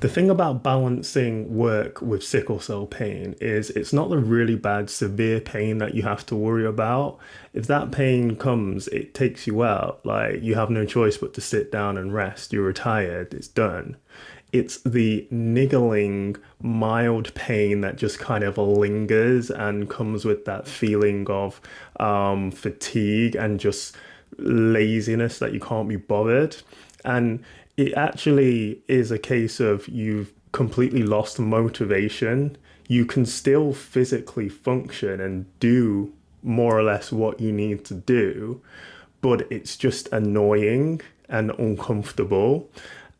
The thing about balancing work with sickle cell pain is it's not the really bad, severe pain that you have to worry about. If that pain comes, it takes you out. Like you have no choice but to sit down and rest. You're retired, it's done. It's the niggling, mild pain that just kind of lingers and comes with that feeling of fatigue and just laziness that you can't be bothered. And it actually is a case of you've completely lost motivation. You can still physically function and do more or less what you need to do, but it's just annoying and uncomfortable.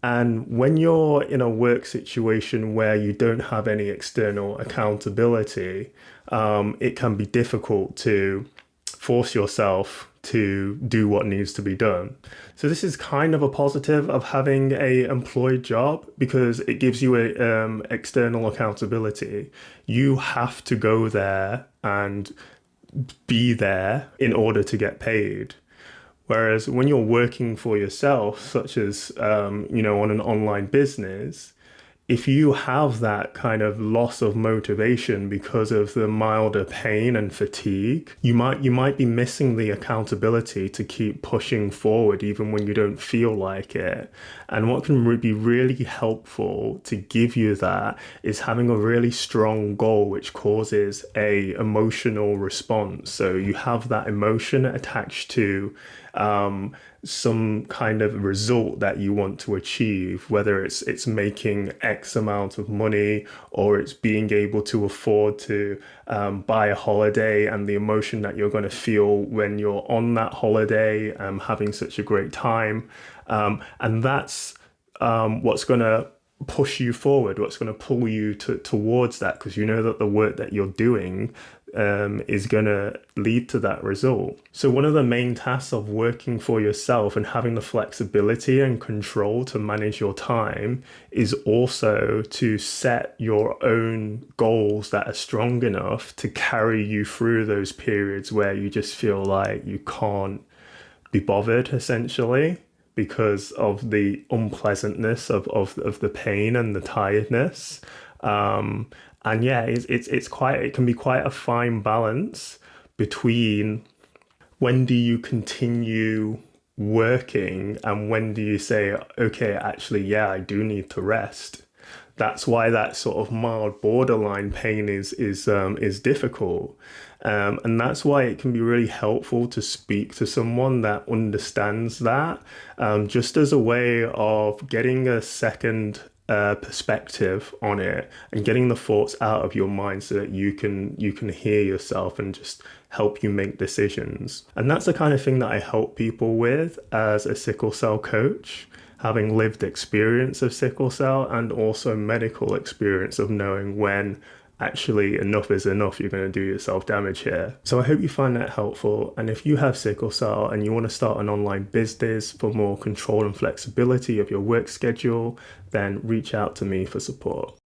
And when you're in a work situation where you don't have any external accountability, it can be difficult to force yourself to do what needs to be done. So this is kind of a positive of having a employed job because it gives you a external accountability. You have to go there and be there in order to get paid. Whereas when you're working for yourself, such as, on an online business, if you have that kind of loss of motivation because of the milder pain and fatigue, you might be missing the accountability to keep pushing forward even when you don't feel like it. And what can be really helpful to give you that is having a really strong goal which causes a emotional response. So you have that emotion attached to some kind of result that you want to achieve, whether it's making X amount of money or it's being able to afford to buy a holiday, and the emotion that you're going to feel when you're on that holiday, having such a great time. And that's what's going to push you forward, what's going to pull you towards that, because you know that the work that you're doing is going to lead to that result. So one of the main tasks of working for yourself and having the flexibility and control to manage your time is also to set your own goals that are strong enough to carry you through those periods where you just feel like you can't be bothered, essentially, because of the unpleasantness of the pain and the tiredness. And yeah, it can be quite a fine balance between when do you continue working and when do you say, okay, actually, yeah, I do need to rest. That's why that sort of mild borderline pain is difficult. And that's why it can be really helpful to speak to someone that understands that, just as a way of getting a second perspective on it and getting the thoughts out of your mind so that you can hear yourself and just help you make decisions. And that's the kind of thing that I help people with as a sickle cell coach, having lived experience of sickle cell and also medical experience of knowing when actually enough is enough, you're going to do yourself damage here. So I hope you find that helpful. And if you have sickle cell and you want to start an online business for more control and flexibility of your work schedule, then reach out to me for support.